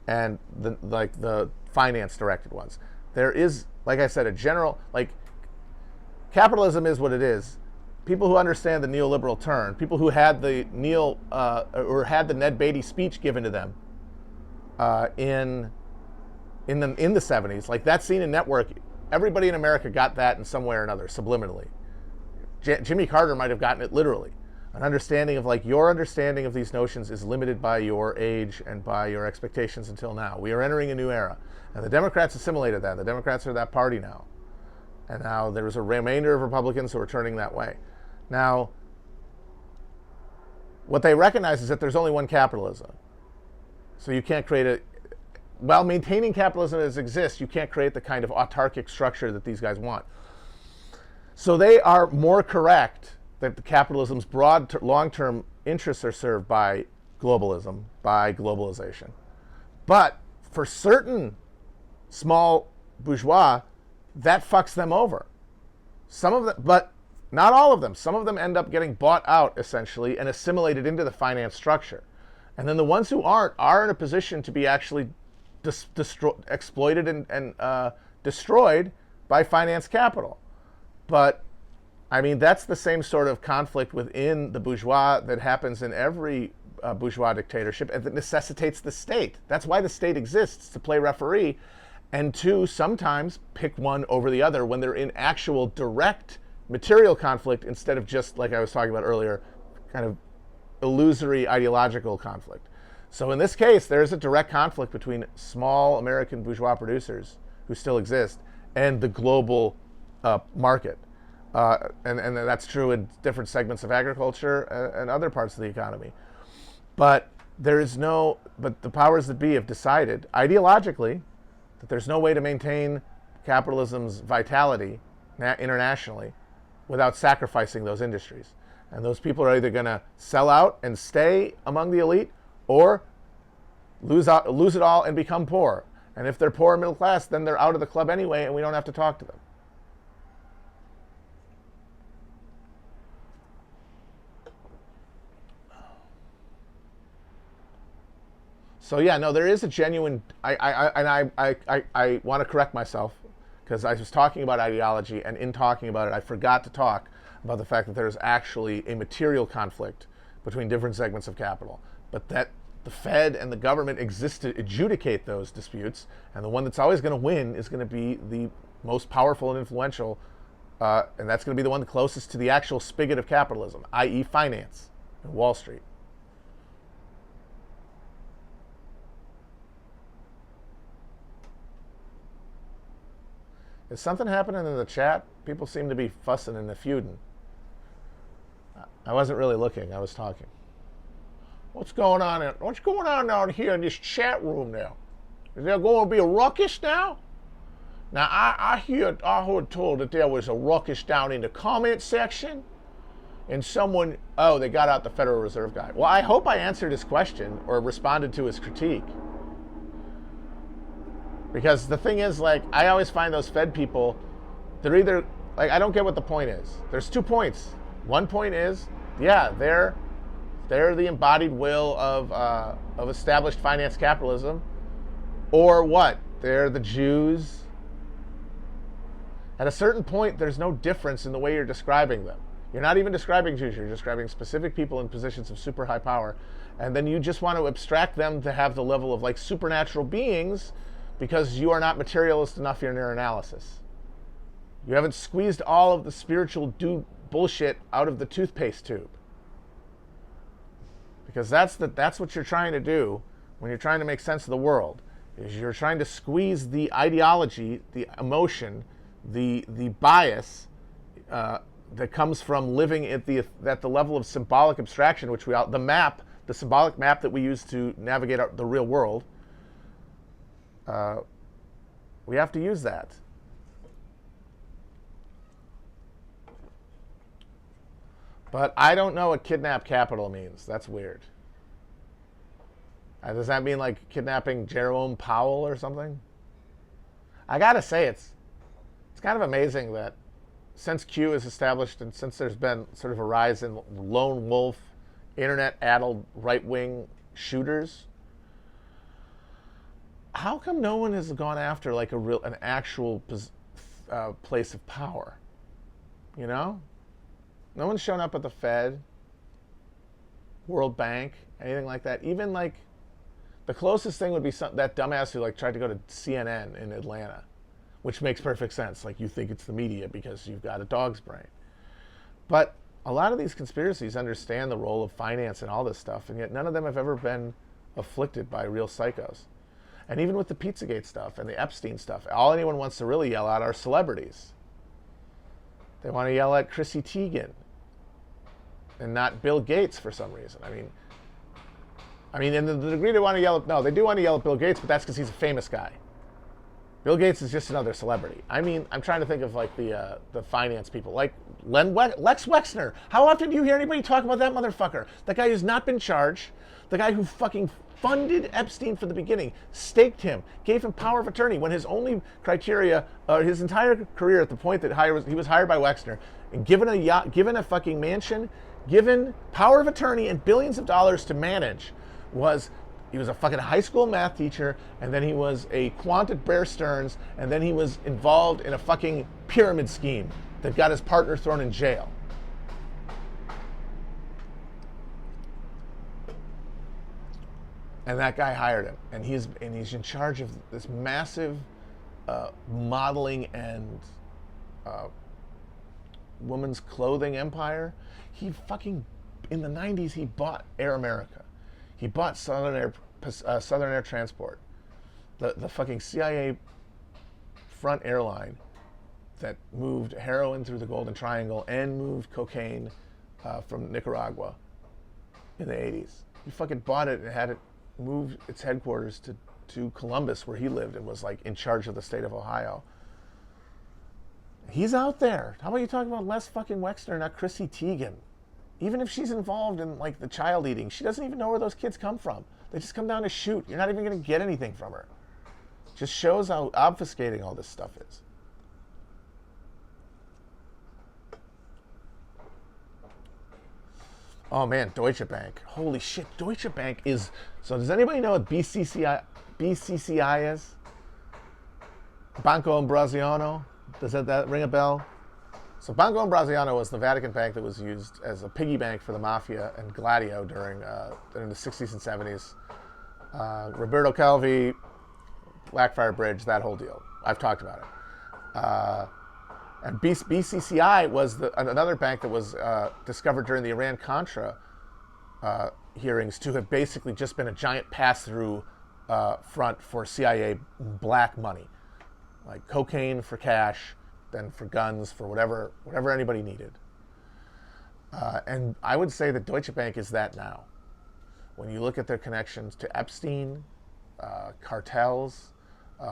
and the finance directed ones. There is, like I said, a general capitalism is what it is. People who understand the neoliberal turn, people who had the had the Ned Beatty speech given to them in the 70s, like that scene in Network, everybody in America got that in some way or another, subliminally. Jimmy Carter might have gotten it literally. An understanding of your understanding of these notions is limited by your age and by your expectations until now. We are entering a new era. And the Democrats assimilated that. The Democrats are that party now. And now there's a remainder of Republicans who are turning that way. Now, what they recognize is that there's only one capitalism. So you can't create while maintaining capitalism as it exists, you can't create the kind of autarkic structure that these guys want. So they are more correct that the capitalism's broad long-term interests are served by globalism, by globalization. But for certain small bourgeois, that fucks them over. Some of them, but not all of them. Some of them end up getting bought out, essentially, and assimilated into the finance structure. And then the ones who aren't are in a position to be actually exploited and destroyed by finance capital. But, I mean, that's the same sort of conflict within the bourgeois that happens in every bourgeois dictatorship, and that necessitates the state. That's why the state exists, to play referee, and to sometimes pick one over the other when they're in actual direct material conflict instead of just, like I was talking about earlier, kind of illusory ideological conflict. So in this case, there is a direct conflict between small American bourgeois producers who still exist and the global market. And that's true in different segments of agriculture and other parts of the economy. But but the powers that be have decided ideologically that there's no way to maintain capitalism's vitality internationally without sacrificing those industries. And those people are either going to sell out and stay among the elite, or lose it all and become poor. And if they're poor and middle class, then they're out of the club anyway, and we don't have to talk to them. So yeah, no, there is a genuine. I want to correct myself because I was talking about ideology, and in talking about it, I forgot to talk about the fact that there is actually a material conflict between different segments of capital, but that the Fed and the government exist to adjudicate those disputes, and the one that's always going to win is going to be the most powerful and influential, and that's going to be the one closest to the actual spigot of capitalism, i.e. finance and Wall Street. Is something happening in the chat? People seem to be fussing and feuding. I wasn't really looking. I was talking. What's going on? What's going on out here in this chat room now? Is there going to be a ruckus now? Now I heard told that there was a ruckus down in the comment section, and someone they got out the Federal Reserve guy. Well, I hope I answered his question or responded to his critique. Because the thing is, like, I always find those Fed people, they're either like, I don't get what the point is. There's 2 points. One point is, yeah, they're the embodied will of established finance capitalism, or what? They're the Jews. At a certain point, there's no difference in the way you're describing them. You're not even describing Jews. You're describing specific people in positions of super high power, and then you just want to abstract them to have the level of like supernatural beings, because you are not materialist enough in your analysis. You haven't squeezed all of the spiritual bullshit out of the toothpaste tube. Because that's what you're trying to do when you're trying to make sense of the world. Is you're trying to squeeze the ideology, the emotion, the bias that comes from living at the level of symbolic abstraction, which the symbolic map that we use to navigate the real world. We have to use that. But I don't know what kidnap capital means. That's weird. Does that mean like kidnapping Jerome Powell or something? I gotta say, it's kind of amazing that since Q is established and since there's been sort of a rise in lone wolf, internet-addled right-wing shooters, how come no one has gone after like an actual place of power? You know? No one's shown up at the Fed, World Bank, anything like that. Even like the closest thing would be that dumbass who like tried to go to CNN in Atlanta, which makes perfect sense. Like, you think it's the media because you've got a dog's brain. But a lot of these conspiracies understand the role of finance and all this stuff, and yet none of them have ever been afflicted by real psychos. And even with the Pizzagate stuff and the Epstein stuff, all anyone wants to really yell at are celebrities. They want to yell at Chrissy Teigen and not Bill Gates for some reason. I mean, in the degree they want to yell at, no, they do want to yell at Bill Gates, but that's because he's a famous guy. Bill Gates is just another celebrity. I mean, I'm trying to think of like the finance people, like Lex Wexner. How often do you hear anybody talk about that motherfucker? That guy who's not been charged, the guy who fucking funded Epstein from the beginning, staked him, gave him power of attorney when his only criteria, his entire career at the point that he was hired by Wexner, and given a yacht, given a fucking mansion, given power of attorney and billions of dollars to manage, he was a fucking high school math teacher, and then he was a quant at Bear Stearns, and then he was involved in a fucking pyramid scheme that got his partner thrown in jail. And that guy hired him, and he's in charge of this massive modeling and women's clothing empire. He fucking, in the 90s, he bought Air America. He bought Southern Air Transport, the fucking CIA front airline that moved heroin through the Golden Triangle and moved cocaine from Nicaragua in the 80s. He fucking bought it and had it moved its headquarters to Columbus, where he lived, and was like in charge of the state of Ohio. He's out there. How about you talk about Les fucking Wexner, not Chrissy Teigen? Even if she's involved in like the child eating, she doesn't even know where those kids come from. They just come down to shoot. You're not even going to get anything from her. Just shows how obfuscating all this stuff is. Oh man, Deutsche Bank. Holy shit, Deutsche Bank is... So does anybody know what BCCI is? Banco Ambrosiano? Does that ring a bell? So Banco Ambrosiano was the Vatican bank that was used as a piggy bank for the mafia and Gladio during the 60s and 70s. Roberto Calvi, Blackfire Bridge, that whole deal. I've talked about it. And BCCI was another bank that was discovered during the Iran-Contra hearings to have basically just been a giant pass-through front for CIA black money. like cocaine for cash, then for guns, for whatever anybody needed. And I would say that Deutsche Bank is that now. When you look at their connections to Epstein, cartels,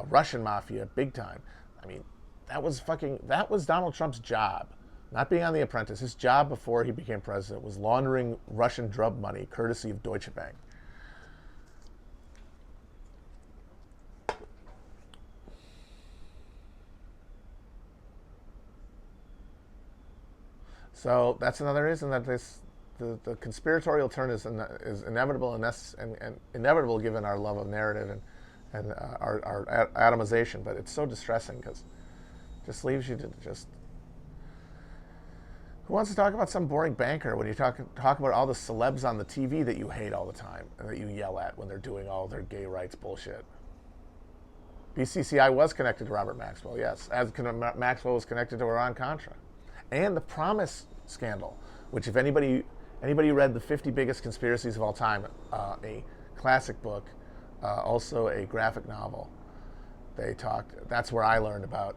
Russian mafia, big time. I mean, that was Donald Trump's job. Not being on The Apprentice. His job before he became president was laundering Russian drug money, courtesy of Deutsche Bank. So that's another reason that the conspiratorial turn is inevitable and inevitable given our love of narrative and our atomization. But it's so distressing because it just leaves you to just. Who wants to talk about some boring banker when you talk about all the celebs on the TV that you hate all the time and that you yell at when they're doing all their gay rights bullshit? BCCI was connected to Robert Maxwell, yes, as Maxwell was connected to Iran-Contra. And the Promise scandal, which if anybody read the 50 Biggest Conspiracies of All Time, a classic book, also a graphic novel, that's where I learned about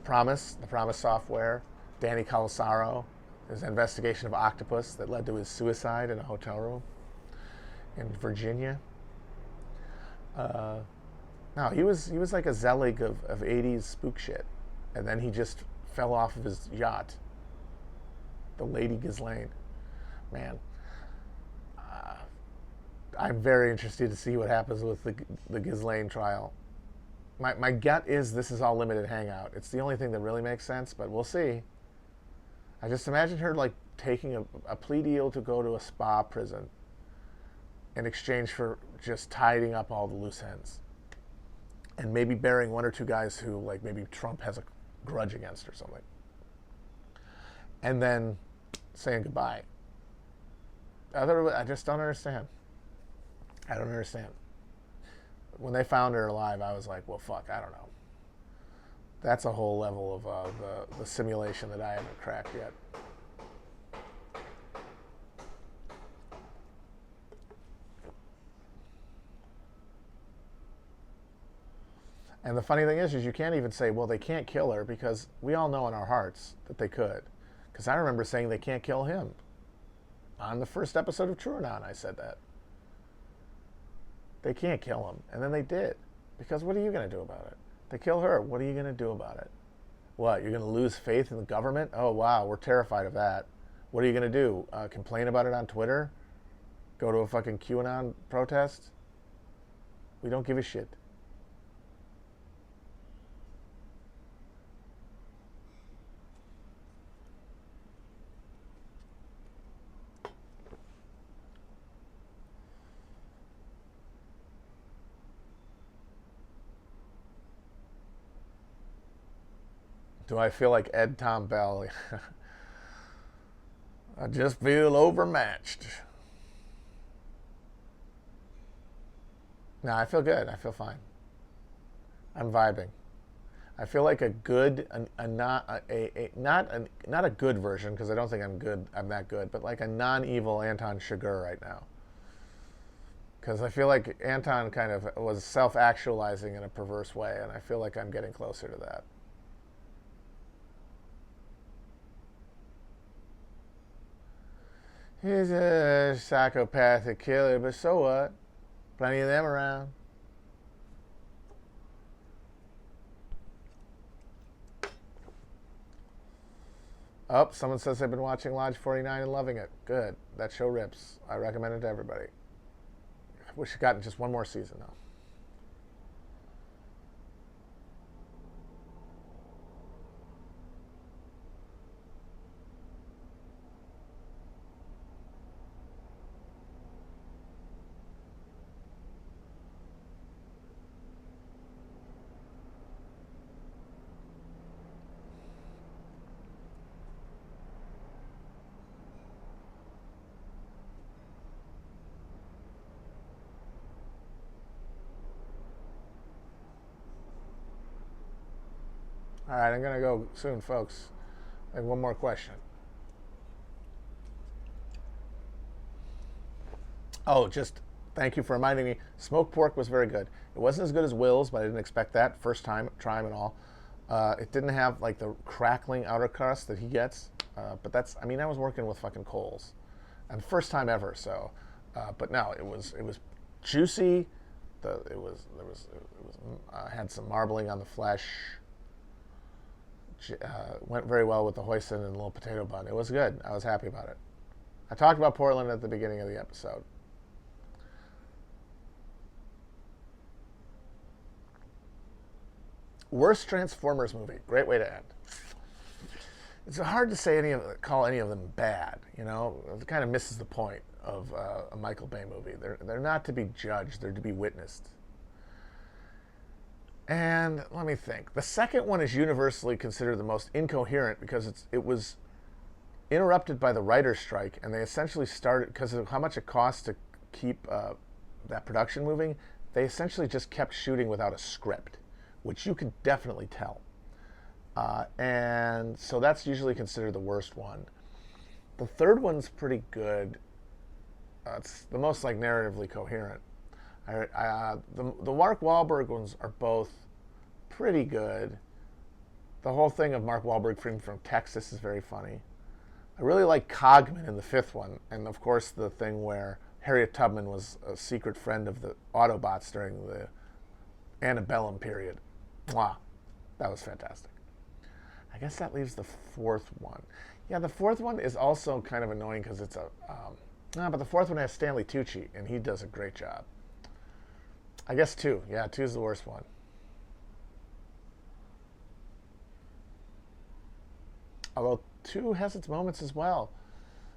Promise, the Promise software, Danny Colasaro, his investigation of octopus that led to his suicide in a hotel room in Virginia. No, he was like a Zelig of 80s spook shit. And then he just fell off of his yacht. The Lady Ghislaine. Man. I'm very interested to see what happens with the Ghislaine trial. My gut is this is all limited hangout. It's the only thing that really makes sense, but we'll see. I just imagine her like taking a plea deal to go to a spa prison in exchange for just tidying up all the loose ends. And maybe burying one or two guys who like maybe Trump has a grudge against or something. And then saying goodbye. I just don't understand. I don't understand. When they found her alive, I was like, well, fuck, I don't know. That's a whole level of the simulation that I haven't cracked yet. And the funny thing is you can't even say, well, they can't kill her, because we all know in our hearts that they could. Because I remember saying they can't kill him. On the first episode of TrueAnon, I said that. They can't kill him. And then they did. Because what are you going to do about it? They kill her. What are you going to do about it? What? You're going to lose faith in the government? Oh, wow, we're terrified of that. What are you going to do? Complain about it on Twitter? Go to a fucking QAnon protest? We don't give a shit. Do I feel like Ed Tom Bell? I just feel overmatched. No, I feel good. I feel fine. I'm vibing. I feel like a good, not a good version, because I don't think I'm good. I'm that good, but like a non-evil Anton Chigurh right now. Because I feel like Anton kind of was self-actualizing in a perverse way, and I feel like I'm getting closer to that. He's a psychopathic killer, but so what? Plenty of them around. Oh, someone says they've been watching Lodge 49 and loving it. Good. That show rips. I recommend it to everybody. I wish it got just one more season, though. All right, I'm going to go soon, folks. I have one more question. Oh, just thank you for reminding me. Smoked pork was very good. It wasn't as good as Will's, but I didn't expect that. First time, try them and all. It didn't have like the crackling outer crust that he gets, but that's, I mean, I was working with fucking coals, and first time ever. So, but no, it was juicy. Had some marbling on the flesh. Went very well with the hoisin and a little potato bun. It was good. I was happy about it. I talked about Portland at the beginning of the episode. Worst Transformers movie. Great way to end. It's hard to say call any of them bad. You know, it kind of misses the point of a Michael Bay movie. They're not to be judged. They're to be witnessed. And let me think. The second one is universally considered the most incoherent because it was interrupted by the writer's strike, and they essentially started, because of how much it costs to keep that production moving, they essentially just kept shooting without a script, which you can definitely tell. And so that's usually considered the worst one. The third one's pretty good. It's the most like narratively coherent. The Mark Wahlberg ones are both pretty good. The whole thing of Mark Wahlberg from Texas is very funny. I really like Cogman in the fifth one, and of course the thing where Harriet Tubman was a secret friend of the Autobots during the antebellum period. Mwah. That was fantastic. I guess that leaves the fourth one. Yeah, the fourth one is also kind of annoying because it's but the fourth one has Stanley Tucci, and he does a great job. I guess two. Yeah, two's the worst one. Although two has its moments as well.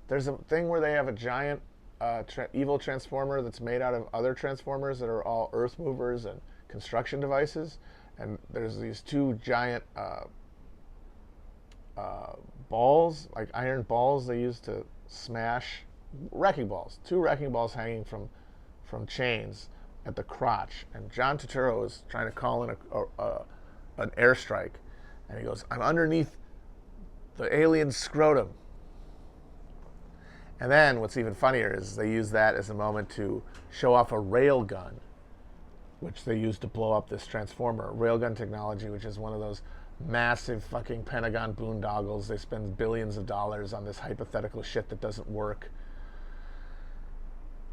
There's a thing where they have a giant evil transformer that's made out of other transformers that are all earth movers and construction devices. And there's these two giant balls, like iron balls they use to smash wrecking balls. Two wrecking balls hanging from chains at the crotch. And John Turturro is trying to call in an airstrike. And he goes, I'm underneath the alien scrotum. And then what's even funnier is they use that as a moment to show off a rail gun, which they use to blow up this transformer. Railgun technology, which is one of those massive fucking Pentagon boondoggles. They spend billions of dollars on this hypothetical shit that doesn't work.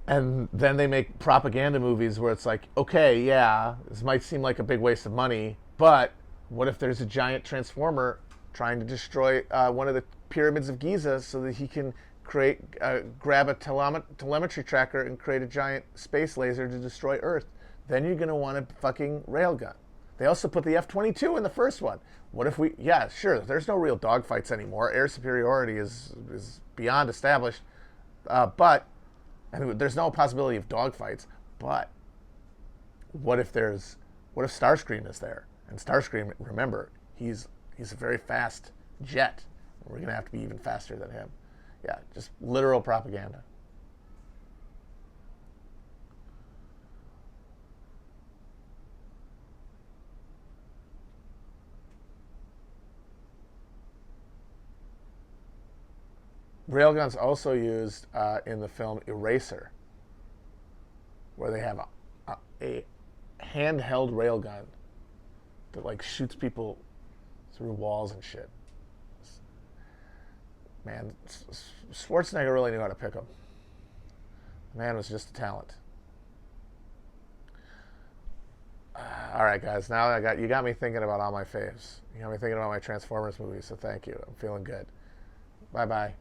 And then they make propaganda movies where it's like, okay, yeah, this might seem like a big waste of money, but what if there's a giant transformer trying to destroy one of the pyramids of Giza so that he can grab a telemetry tracker and create a giant space laser to destroy Earth? Then you're going to want a fucking railgun. They also put the F-22 in the first one. What if yeah, sure, there's no real dogfights anymore. Air superiority is beyond established. But there's no possibility of dogfights. But what if Starscream is there? And Starscream, remember, he's a very fast jet. We're going to have to be even faster than him. Yeah, just literal propaganda. Railgun's also used in the film Eraser, where they have a handheld railgun that like shoots people through walls and shit. Man, Schwarzenegger really knew how to pick them. The man was just a talent. All right, guys. Now you got me thinking about all my faves. You got me thinking about my Transformers movies. So thank you. I'm feeling good. Bye bye.